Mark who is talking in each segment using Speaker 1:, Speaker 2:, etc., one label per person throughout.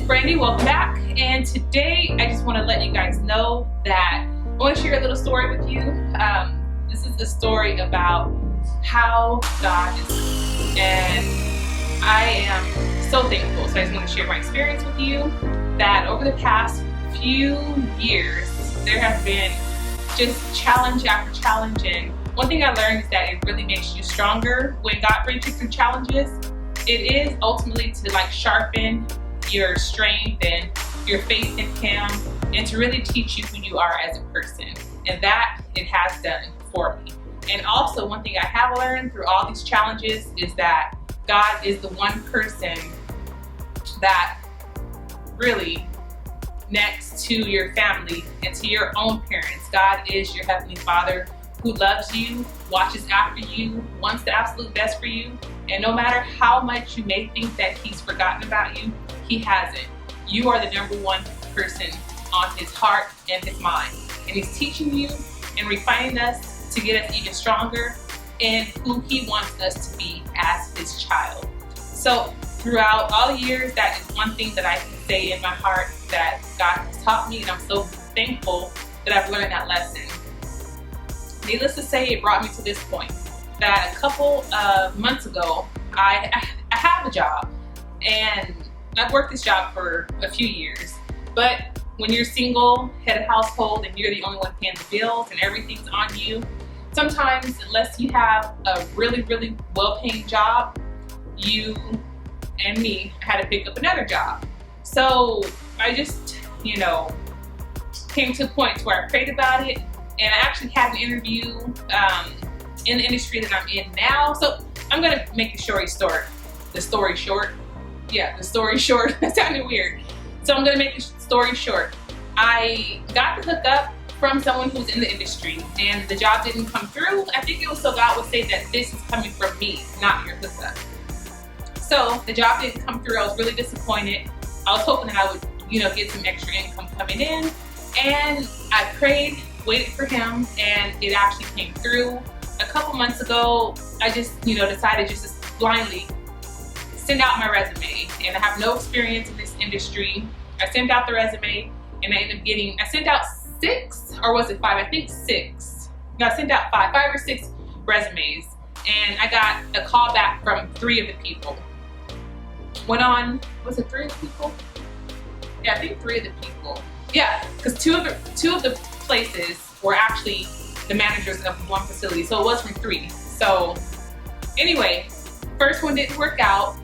Speaker 1: it's Brandy, welcome back. And today I just want to let you guys know that I want to share a little story with you. This is a story about how God is, and I am so thankful. So I just want to share my experience with you that over the past few years there have been just challenge after challenge, and one thing I learned is that it really makes you stronger when God brings you through challenges. It is ultimately to sharpen your strength and your faith in Him, and to really teach you who you are as a person. And that it has done for me. And also, one thing I have learned through all these challenges is that God is the one person that really, next to your family and to your own parents, God is your Heavenly Father who loves you, watches after you, wants the absolute best for you. And no matter how much you may think that He's forgotten about you, He hasn't. You are the number one person on His heart and His mind. And He's teaching you and refining us to get us even stronger in who He wants us to be as His child. So throughout all the years, that is one thing that I can say in my heart that God has taught me, and I'm so thankful that I've learned that lesson. Needless to say, it brought me to this point that a couple of months ago, I have a job, and I've worked this job for a few years. But when you're single, head of household, and you're the only one paying the bills and everything's on you, sometimes unless you have a really, really well-paying job, you and me had to pick up another job. So I just, came to a point where I prayed about it, and I actually had an interview in the industry that I'm in now. So I'm gonna make the story short. The story short. That sounded weird. So I'm gonna make the story short. I got the hookup from someone who's in the industry, and the job didn't come through. I think it was so God would say that this is coming from me, not your hookup. So the job didn't come through. I was really disappointed. I was hoping that I would, get some extra income coming in, and I prayed, waited for Him, and it actually came through. A couple months ago, I just, decided just to blindly send out my resume, and I have no experience in this industry. I sent out the resume, and I ended up I sent out 6, or was it 5? I think 6. No, I sent out 5 or 6 resumes, and I got a call back from 3 of the people. Was it 3 of the people? Yeah, I think 3 of the people. Yeah, because two of the places were actually the managers of one facility, so it was from 3. So anyway, first one didn't work out,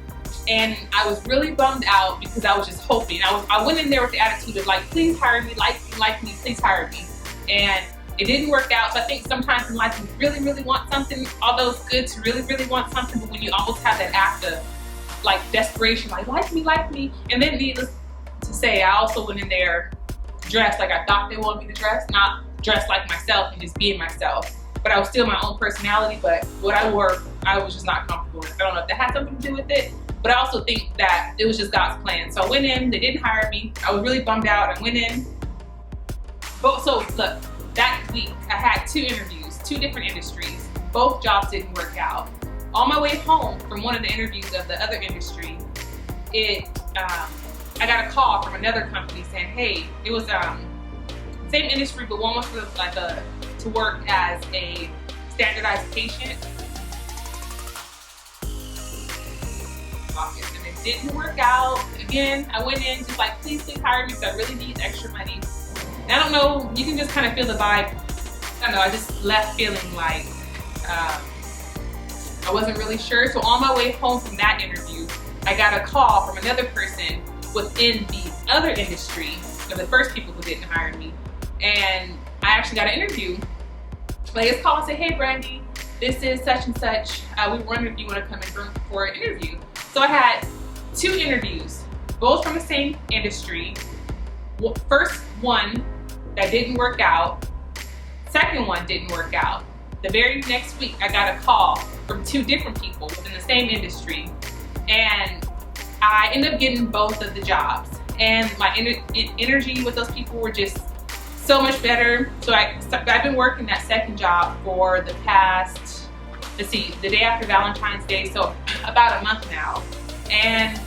Speaker 1: and I was really bummed out because I was just hoping. I went in there with the attitude of please hire me, like me, please hire me. And it didn't work out. So I think sometimes in life you really, really want something, although it's good to really, really want something, but when you almost have that act of desperation, like me. And then needless to say, I also went in there dressed like I thought they wanted me to dress, not dressed like myself and just being myself. But I was still my own personality, but what I wore, I was just not comfortable with. I don't know if that had something to do with it, but I also think that it was just God's plan. So I went in, they didn't hire me. I was really bummed out. I went in. So look, that week I had 2 interviews, 2 different industries. Both jobs didn't work out. On my way home from one of the interviews of the other industry, I got a call from another company saying, hey, it was same industry, but one was for to work as a standardized patient. And it didn't work out. Again, I went in just please hire me because I really need extra money. And I don't know, you can just kind of feel the vibe. I don't know, I just left feeling I wasn't really sure. So on my way home from that interview, I got a call from another person within the other industry, of the first people who didn't hire me. And I actually got an interview. They just called and said, hey Brandy, this is such and such. We were wondering if you want to come in for an interview. So I had 2 interviews, both from the same industry. First one that didn't work out. Second one didn't work out. The very next week, I got a call from 2 different people within the same industry, and I ended up getting both of the jobs. And my energy with those people were just so much better. So I've been working that second job for the past, the day after Valentine's Day, so about a month now. And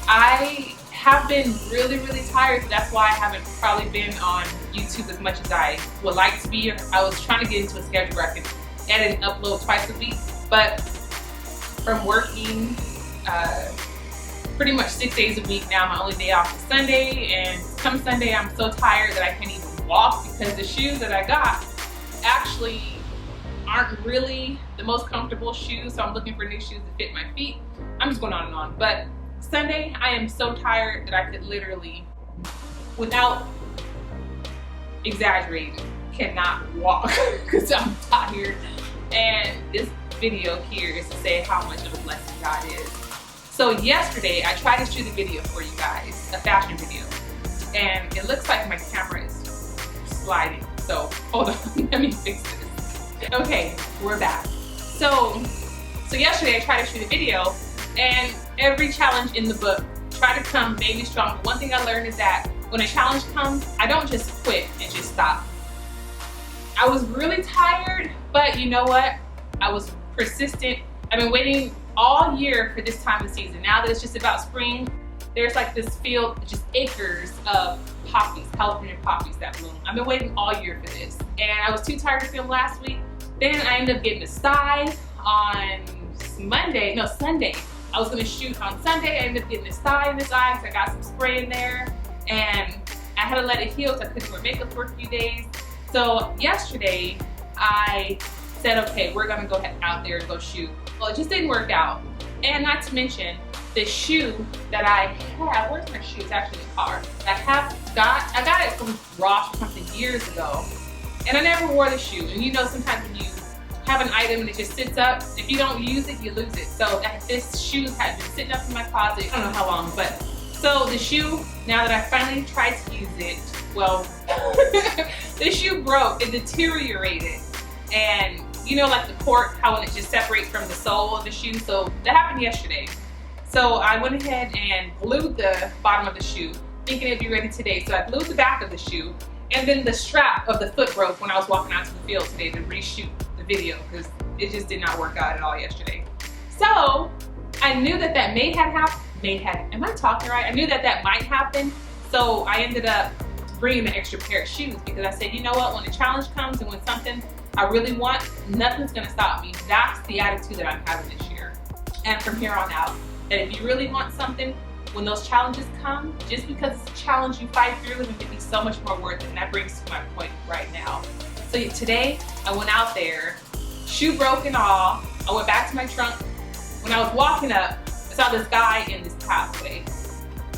Speaker 1: I have been really tired, so that's why I haven't probably been on YouTube as much as I would like to be. I was trying to get into a schedule where I could edit and upload twice a week, but from working pretty much 6 days a week now, my only day off is Sunday, and come Sunday I'm so tired that I can't even walk because the shoes that I got actually aren't really the most comfortable shoes, so I'm looking for new shoes to fit my feet. I'm just going on and on, but Sunday I am so tired that I could literally, without exaggerating, cannot walk because I'm tired. And this video here is to say how much of a blessing God is. So yesterday I tried to shoot a video for you guys, a fashion video, and it looks like my camera is sliding. So hold on, let me fix this. Okay, we're back. So yesterday I tried to shoot a video, and every challenge in the book, try to come baby strong. One thing I learned is that when a challenge comes, I don't just quit and just stop. I was really tired, but you know what? I was persistent. I've been waiting all year for this time of season. Now that it's just about spring, there's like this field, just acres of poppies, California poppies that bloom. I've been waiting all year for this. And I was too tired to film last week. Then I ended up getting a sty on Sunday. I was gonna shoot on Sunday. I ended up getting a sty in this eye, so I got some spray in there. And I had to let it heal, so I couldn't wear makeup for a few days. So yesterday, I said, okay, we're gonna go out there and go shoot. Well, it just didn't work out. And not to mention, the shoe that I have, where's my shoe? It's actually in the car. I got it from Ross or something years ago. And I never wore the shoe. And you know, sometimes when you have an item and it just sits up, if you don't use it, you lose it. So this shoe had been sitting up in my closet, I don't know how long, but so the shoe, now that I finally tried to use it, well, the shoe broke, it deteriorated. And you know, like the cork, how when it just separates from the sole of the shoe. So that happened yesterday. So I went ahead and glued the bottom of the shoe, thinking it'd be ready today. So I glued the back of the shoe, and then the strap of the foot broke when I was walking out to the field today to reshoot the video because it just did not work out at all yesterday. So I knew that may have happened. Am I talking right? I knew that might happen. So I ended up bringing an extra pair of shoes because I said, you know what, when the challenge comes and when something I really want, nothing's gonna stop me. That's the attitude that I'm having this year. And from here on out, that if you really want something, when those challenges come, just because it's a challenge you fight through, it can be so much more worth it. And that brings to my point right now. So today, I went out there, shoe broke and all. I went back to my trunk. When I was walking up, I saw this guy in this pathway.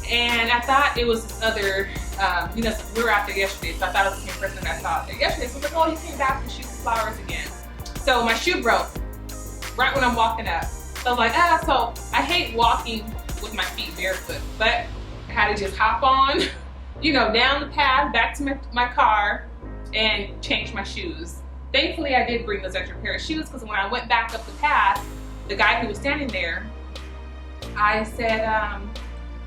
Speaker 1: And I thought it was this other, you know, we were out there yesterday, so I thought it was the same person that I saw out there yesterday. So I was like, oh, he came back to shoot the flowers again. So my shoe broke right when I'm walking up. So I was like, so I hate walking with my feet barefoot, but I had to just hop on, you know, down the path, back to my car, and change my shoes. Thankfully, I did bring those extra pair of shoes because when I went back up the path, the guy who was standing there, I said,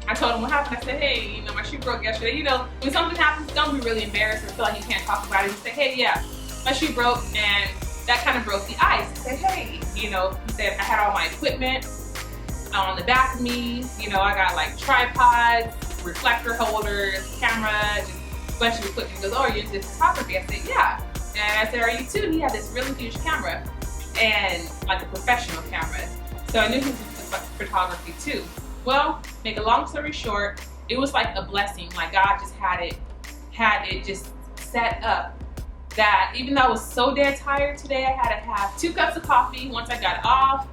Speaker 1: I told him what happened. I said, hey, you know, my shoe broke yesterday. You know, when something happens, don't be really embarrassed or feel like you can't talk about it. You say, hey, yeah, my shoe broke, and that kind of broke the ice. I said, hey, you know, he said, I had all my equipment on the back of me. You know, I got like tripods, reflector holders, camera, just a bunch of equipment. He goes, oh, are you into photography? I said, yeah. And I said, are you too? He had this really huge camera, and like a professional camera. So I knew he was into photography too. Well, make a long story short, it was like a blessing. Like God just had it just set up that even though I was so dead tired today, I had to have 2 cups of coffee once I got off.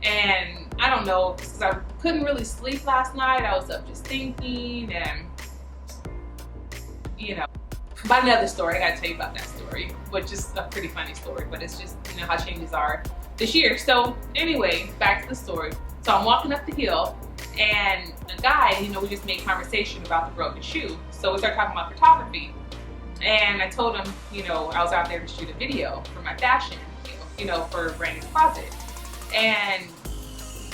Speaker 1: And I don't know, because I couldn't really sleep last night. I was up just thinking, and you know, about another story. I gotta tell you about that story, which is a pretty funny story, but it's just, you know, how changes are this year. So anyway, back to the story. So I'm walking up the hill, and a guy, you know, we just made conversation about the broken shoe. So we started talking about photography. And I told him, you know, I was out there to shoot a video for my fashion, you know, for Brandy's closet. And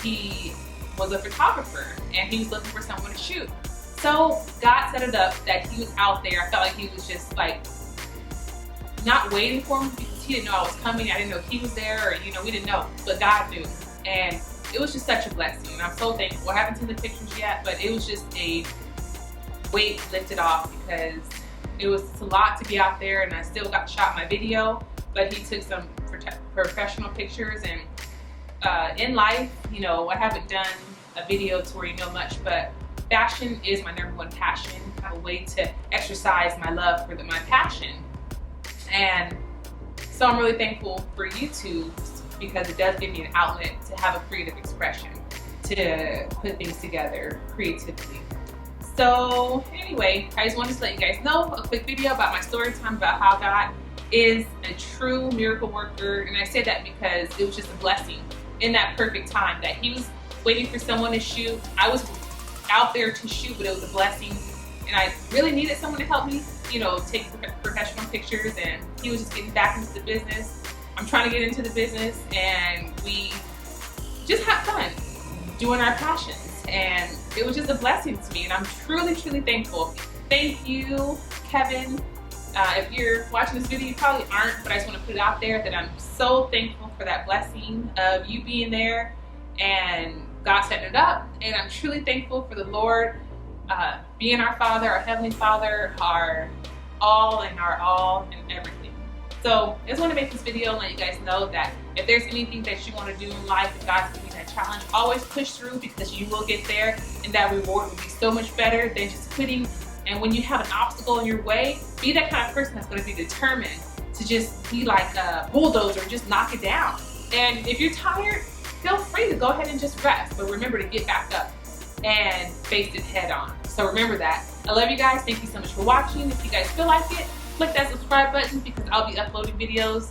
Speaker 1: he was a photographer, and he was looking for someone to shoot. So God set it up that he was out there. I felt like he was just like not waiting for me because he didn't know I was coming. I didn't know if he was there, or, you know, we didn't know, but God knew. And it was just such a blessing, and I'm so thankful. I haven't seen the pictures yet, but it was just a weight lifted off, because it was a lot to be out there, and I still got shot my video, but he took some professional pictures. And in life, you know, I haven't done a video to where you know much, but fashion is my #1 passion. I have a way to exercise my love for my passion. And so I'm really thankful for YouTube, because it does give me an outlet to have a creative expression, to put things together creatively. So anyway, I just wanted to let you guys know a quick video about my story time about how God is a true miracle worker. And I say that because it was just a blessing in that perfect time that he was waiting for someone to shoot. I was out there to shoot, but it was a blessing. And I really needed someone to help me, you know, take professional pictures, and he was just getting back into the business. I'm trying to get into the business, and we just have fun doing our passions. And it was just a blessing to me, and I'm truly, truly thankful. Thank you, Kevin. If you're watching this video, you probably aren't, but I just want to put it out there that I'm so thankful for that blessing of you being there and God setting it up. And I'm truly thankful for the Lord being our Father, our Heavenly Father, our all and everything. So I just want to make this video and let you guys know that if there's anything that you want to do in life, if God's giving you that challenge, always push through, because you will get there, and that reward will be so much better than just quitting. And when you have an obstacle in your way, be that kind of person that's going to be determined to just be like a bulldozer, just knock it down. And if you're tired, feel free to go ahead and just rest, but remember to get back up and face it head on. So remember that. I love you guys. Thank you so much for watching. If you guys feel like it, click that subscribe button, because I'll be uploading videos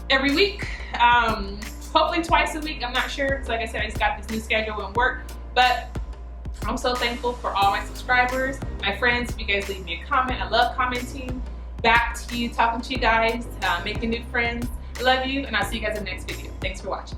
Speaker 1: every week. Hopefully twice a week. I'm not sure, because like I said, I just got this new schedule and work. But I'm so thankful for all my subscribers, my friends. If you guys leave me a comment, I love commenting back to you, talking to you guys, making new friends. I love you, and I'll see you guys in the next video. Thanks for watching.